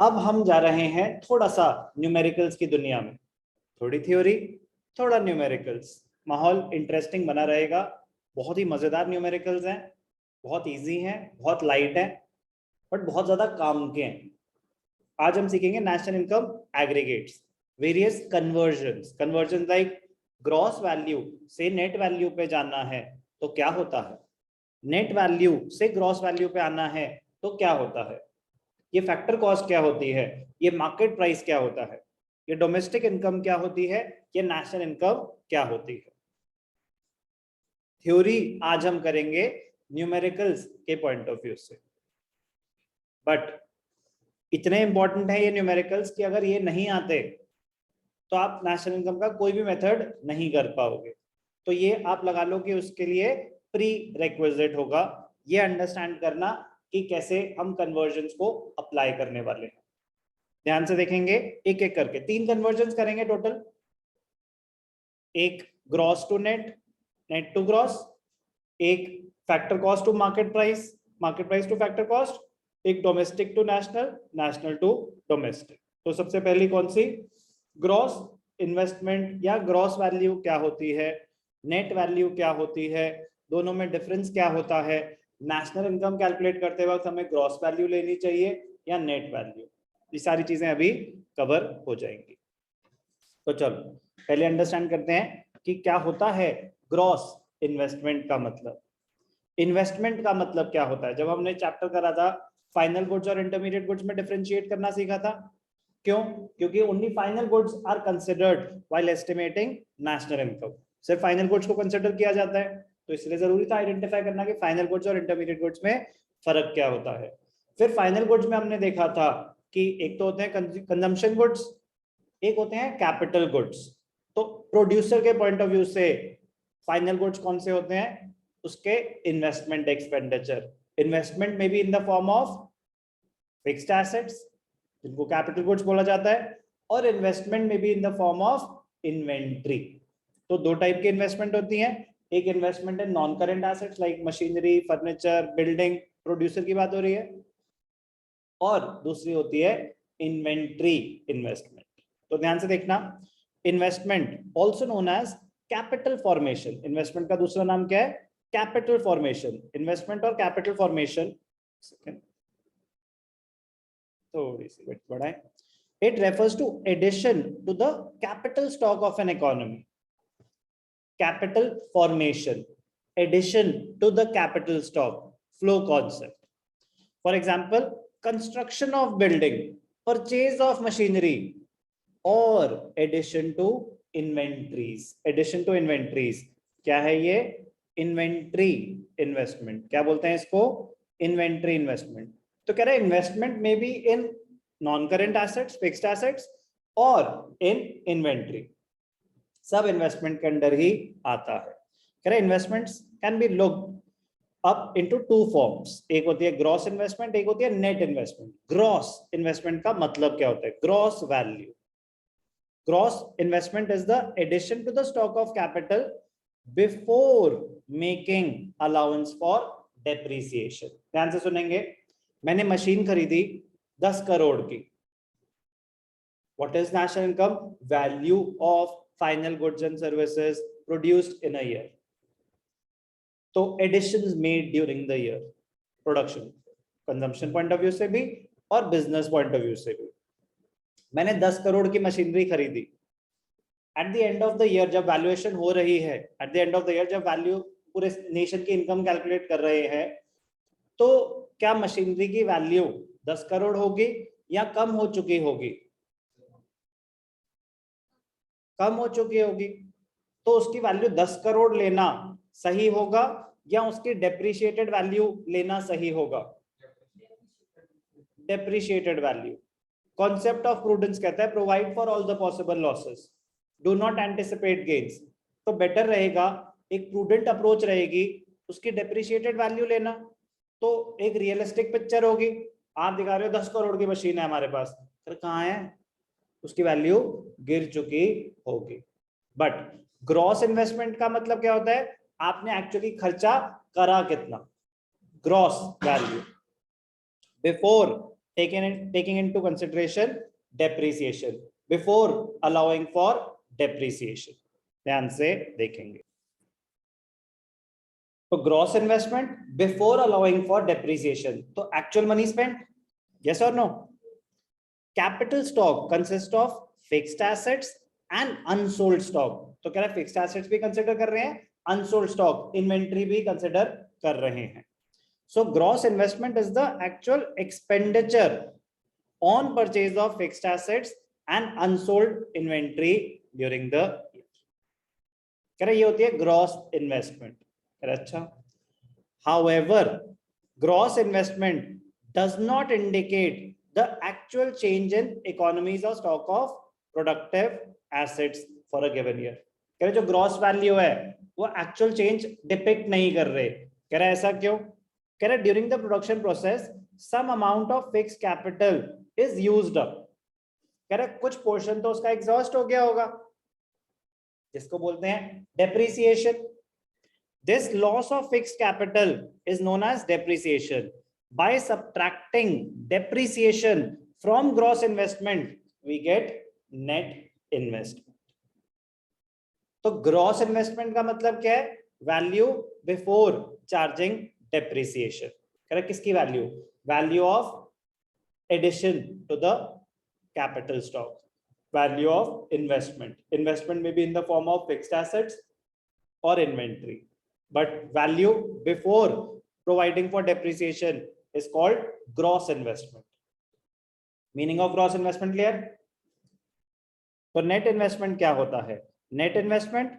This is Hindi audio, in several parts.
अब हम जा रहे हैं थोड़ा सा न्यूमेरिकल्स की दुनिया में, थोड़ी थ्योरी थोड़ा न्यूमेरिकल्स। माहौल इंटरेस्टिंग बना रहेगा, बहुत ही मजेदार न्यूमेरिकल्स हैं, बहुत इजी हैं, बहुत लाइट हैं, बट बहुत ज्यादा काम के हैं। आज हम सीखेंगे national income aggregates, various conversion like gross value से नेट वैल्यू पे जाना है तो क्या होता है, नेट वैल्यू से ग्रॉस वैल्यू पे आना है तो क्या होता है, ये फैक्टर कॉस्ट क्या होती है, ये मार्केट प्राइस क्या होता है, ये डोमेस्टिक इनकम क्या होती है, ये नेशनल इनकम क्या होती है। थ्योरी आज हम करेंगे न्यूमेरिकल्स के पॉइंट ऑफ व्यू से, बट इतने इंपॉर्टेंट है ये न्यूमेरिकल्स कि अगर ये नहीं आते तो आप नेशनल इनकम का कोई भी मेथड नहीं कर पाओगे। तो ये आप लगा लो कि उसके लिए प्री रिक्विजिट होगा ये अंडरस्टैंड करना कि कैसे हम कन्वर्जन्स को अप्लाई करने वाले हैं। ध्यान से देखेंगे एक एक करके, 3 कन्वर्जन्स करेंगे टोटल, एक gross to net, net to gross, एक factor cost to market price to factor cost, एक domestic to national, national to domestic. तो सबसे पहली कौन सी, ग्रॉस इन्वेस्टमेंट या ग्रॉस वैल्यू क्या होती है, नेट वैल्यू क्या होती है, दोनों में डिफरेंस क्या होता है, नेशनल इनकम कैलकुलेट करते वक्त हमें ग्रॉस वैल्यू लेनी चाहिए या नेट वैल्यू, ये सारी चीजें अभी कवर हो जाएंगी। तो चलो पहले अंडरस्टैंड करते हैं कि क्या होता है ग्रॉस इन्वेस्टमेंट का मतलब। इन्वेस्टमेंट का मतलब क्या होता है, जब हमने चैप्टर करा था फाइनल गुड्स और इंटरमीडिएट गुड्स में डिफरेंशिएट करना सीखा था। क्यों? क्योंकि only final goods are considered while estimating national income, सिर्फ फाइनल गुड्स को कंसिडर किया जाता है, तो इसलिए जरूरी था आइडेंटिफाई करना कि फाइनल गुड्स और इंटरमीडिएट गुड्स में फर्क क्या होता है। फिर फाइनल गुड्स में हमने देखा था कि एक तो होते हैं कंजम्पशन गुड्स, एक होते हैं कैपिटल गुड्स। तो प्रोड्यूसर के पॉइंट ऑफ व्यू से फाइनल गुड्स कौन से होते हैं, उसके इन्वेस्टमेंट एक्सपेंडिचर, इन्वेस्टमेंट में भी in the form of fixed assets जिनको कैपिटल गुड्स बोला जाता है, और इन्वेस्टमेंट में भी in the form of inventory. तो 2 टाइप की इन्वेस्टमेंट होती है, एक investment in non current assets like machinery, furniture, building, producer की बात हो रही है, और दूसरी होती है इन्वेंट्री इन्वेस्टमेंट। तो ध्यान से देखना, investment also known as capital formation, investment का दूसरा नाम क्या है, कैपिटल फॉर्मेशन। इन्वेस्टमेंट और कैपिटल फॉर्मेशन, थोड़ी सी वेट बढ़ाएं, it refers to addition to the capital stock of an economy. Capital formation, addition to the capital stock, flow concept. For example, construction of building, purchase of machinery, or addition to inventories. Addition to inventories क्या है ये, इन्वेंट्री इन्वेस्टमेंट। क्या बोलते हैं इसको, इन्वेंट्री इन्वेस्टमेंट। तो कह रहे हैं इन्वेस्टमेंट में भी in non current assets, fixed assets और इन इन्वेंट्री, सब इन्वेस्टमेंट के अंडर ही आता है। कह रहे investments can be looked up into 2 forms, एक होती है ग्रॉस इन्वेस्टमेंट, एक होती है नेट इन्वेस्टमेंट। ग्रॉस इन्वेस्टमेंट का मतलब क्या होता है, gross value. Gross investment is the addition to the stock of capital before making allowance for depreciation. ध्यान से सुनेंगे, मैंने मशीन खरीदी 10 करोड़ की, what is national income, value of final goods and services produced in a year. तो additions made during the year, production, consumption point of view से भी और बिजनेस पॉइंट ऑफ व्यू से भी। मैंने 10 करोड़ की मशीनरी खरीदी, at the end of the year जब वैल्यूएशन हो रही है, at the end of the year जब वैल्यू पूरे नेशन की इनकम कैलकुलेट कर रहे हैं, तो क्या मशीनरी की वैल्यू 10 करोड़ होगी या कम हो चुकी होगी, कम हो चुकी होगी। तो उसकी वैल्यू 10 करोड़ लेना सही होगा या उसकी डेप्रिशिएटेड वैल्यू लेना सही होगा, depreciated value. Concept of prudence कहता है provide for all the possible losses, do not anticipate gains. तो बेटर रहेगा, एक प्रूडेंट अप्रोच रहेगी, उसकी डेप्रिशिएटेड वैल्यू लेना। तो एक रियलिस्टिक पिक्चर होगी, आप दिखा रहे हो 10 करोड़ की मशीन है हमारे पास, फिर कहाँ है, उसकी वैल्यू गिर चुकी होगी। बट ग्रॉस इन्वेस्टमेंट का मतलब क्या होता है, आपने एक्चुअली खर्चा करा कितना, gross value before taking into consideration depreciation before allowing for depreciation. ध्यान से देखेंगे. तो gross investment before allowing for depreciation, तो एक्चुअल मनी स्पेंट, यस और no. Capital stock consist of fixed assets and unsold stock. तो कह रहा है फिक्स्ड एसेट्स भी कंसिडर कर रहे हैं, अनसोल्ड स्टॉक इन्वेंट्री भी कंसिडर कर रहे हैं. So gross investment is the actual expenditure on purchase of fixed assets and unsold inventory during the year. कह रहा ये होती है ग्रॉस इन्वेस्टमेंट. अच्छा, however, gross investment does not indicate the actual change in economies or stock of productive assets for a given year. कह रहे जो ग्रॉस वैल्यू है वो एक्चुअल चेंज डिपिक्ट नहीं कर रहे. कह रहे ऐसा क्यों? कह रहे during the production process some amount of fixed capital is used up. कह रहे कुछ पोर्शन तो उसका एग्जॉस्ट हो गया होगा, जिसको बोलते हैं depreciation. This loss of fixed capital is known as depreciation. By subtracting depreciation from gross investment, we get net investment. तो gross investment का मतलब क्या है? Value before charging depreciation. Correct? किसकी value? Value of addition to the capital stock. Value of investment. Investment may be in the form of fixed assets or inventory. But value before providing for depreciation is called gross investment. Meaning of gross investment clear? तो net investment क्या होता है? Net investment,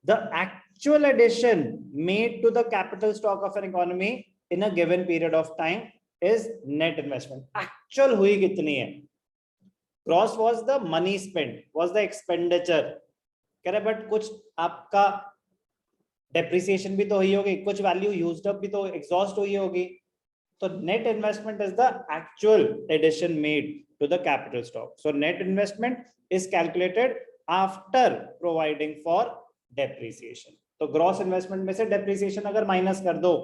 the actual addition made to the capital stock of an economy in a given period of time is net investment. Actual हुई कितनी है? Gross was the money spent, was the expenditure. कह रहे but कुछ आपका डेप्रिसिएशन भी तो हुई होगी, कुछ वैल्यू यूज्ड अप भी तो एग्जॉस्ट हुई होगी. तो net investment is the actual addition made to the capital stock. So net investment is calculated after providing for depreciation. तो ग्रॉस इन्वेस्टमेंट में से डेप्रिसिएशन अगर माइनस कर दो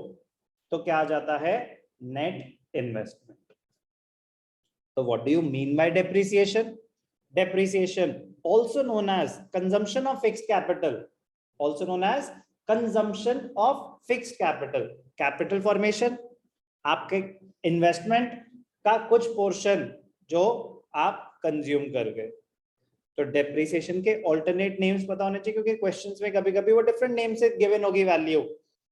तो क्या आ जाता है? Net investment. तो what do you mean by depreciation? Depreciation also known as consumption of fixed capital, also known as consumption of fixed capital. Capital formation, आपके इन्वेस्टमेंट का कुछ पोर्शन जो आप कंज्यूम कर गए. तो डेप्रिसिएशन के ऑल्टरनेट नेम्स पता होने चाहिए, क्योंकि क्वेश्चंस में कभी कभी वो डिफरेंट नेम से गिवन होगी वैल्यू,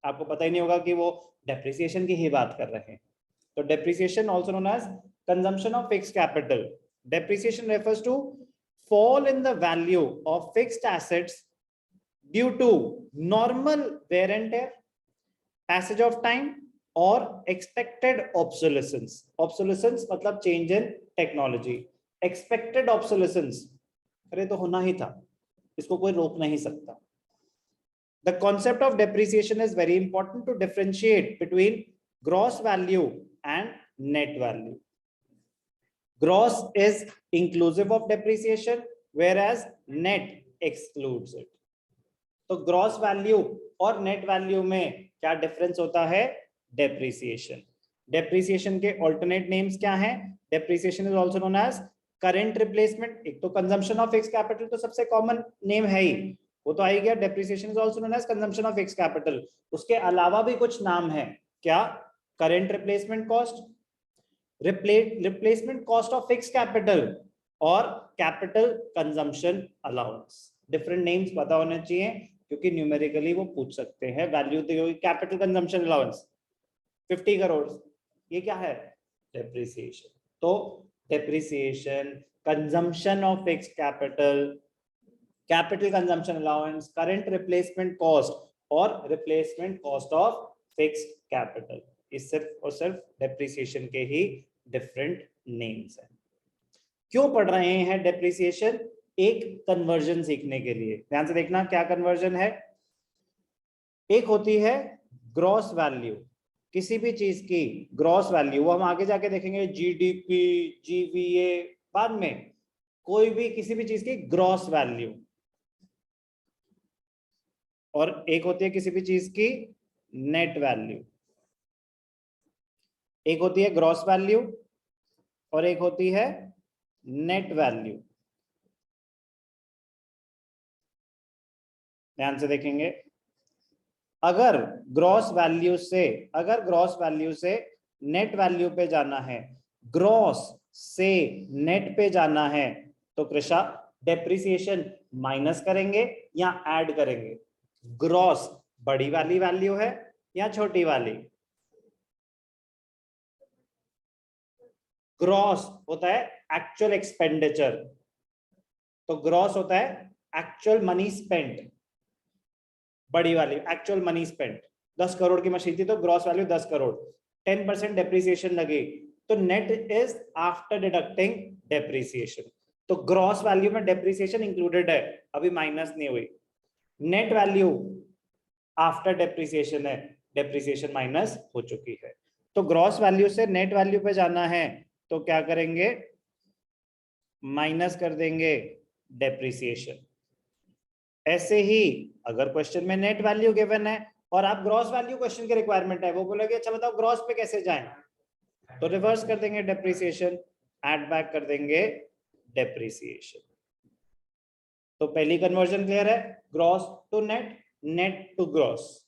आपको पता ही नहीं होगा कि वो डेप्रिसिएशन की ही बात कर रहे हैं. तो depreciation also known as consumption of fixed capital. Depreciation refers to fall in the value of fixed assets due to normal wear and tear, passage of time or expected obsolescence. Obsolescence मतलब change in technology. Expected obsolescence, अरे तो होना ही था, इसको कोई रोक नहीं सकता. The concept of depreciation is very important to differentiate between gross value and net value. Gross is inclusive of depreciation, whereas net excludes it. तो ग्रॉस वैल्यू और नेट वैल्यू में क्या डिफरेंस होता है? डेप्रिसिएशन. डेप्रिसिएशन के ऑल्टरनेट नेम्स क्या हैं? Depreciation is also known as current replacement. एक तो कंजम्पशन ऑफ फिक्स्ड कैपिटल तो सबसे कॉमन नेम है ही, वो तो आ ही गया. Depreciation is also known as consumption of fixed capital. उसके अलावा भी कुछ नाम है. क्या? Current replacement cost, replacement cost of fixed capital और capital consumption allowance. Different names पता होने चाहिए, क्योंकि न्यूमेरिकली वो पूछ सकते हैं. वैल्यू दी हुई कैपिटल कंजम्पशन अलाउंस 50 करोड़, ये क्या है? डेप्रिसिएशन. तो depreciation, consumption of fixed capital, capital consumption allowance, current replacement cost और replacement cost of fixed capital, ये सिर्फ और सिर्फ डेप्रिसिएशन के ही डिफरेंट नेम्स हैं. क्यों पढ़ रहे हैं डेप्रिसिएशन? एक कन्वर्जन सीखने के लिए. ध्यान से देखना क्या कन्वर्जन है. एक होती है ग्रॉस वैल्यू, किसी भी चीज की ग्रॉस वैल्यू, वो हम आगे जाके देखेंगे, जीडीपी, जीवीए, बाद में कोई भी किसी भी चीज की ग्रॉस वैल्यू. और एक होती है किसी भी चीज की नेट वैल्यू. एक होती है ग्रॉस वैल्यू, और एक होती है नेट वैल्यू। ध्यान से देखेंगे, अगर ग्रॉस वैल्यू से नेट वैल्यू पे जाना है, ग्रॉस से नेट पे जाना है, तो कृषा डेप्रिसिएशन माइनस करेंगे या ऐड करेंगे? ग्रॉस बड़ी वाली वैल्यू है या छोटी वाली? ग्रॉस होता है एक्चुअल एक्सपेंडिचर, तो ग्रॉस होता है एक्चुअल मनी स्पेंट, बड़ी वाली एक्चुअल मनी स्पेंट। 10 करोड़ की मशीन थी तो ग्रॉस वैल्यू 10 करोड़, 10% डेप्रिसिएशन लगे, तो net is after deducting depreciation. तो ग्रॉस वैल्यू में डेप्रिसिएशन इंक्लूडेड है, अभी माइनस नहीं हुई। नेट वैल्यू आफ्टर डेप्रिसिएशन है, डेप्रिसिएशन माइनस हो चुकी है। तो ग्रॉस वैल्यू से नेट वैल्यू पे जाना है तो क्या करेंगे? माइनस कर देंगे डेप्रिसिएशन। ऐसे ही अगर क्वेश्चन में नेट वैल्यू गिवन है और आप ग्रॉस वैल्यू क्वेश्चन के रिक्वायरमेंट है, वो बोलेगे अच्छा बताओ ग्रॉस पे कैसे जाएं, तो रिवर्स कर देंगे डेप्रिसिएशन, ऐड बैक कर देंगे डेप्रिसिएशन। तो पहली कन्वर्जन क्लियर है, gross to net, net to gross.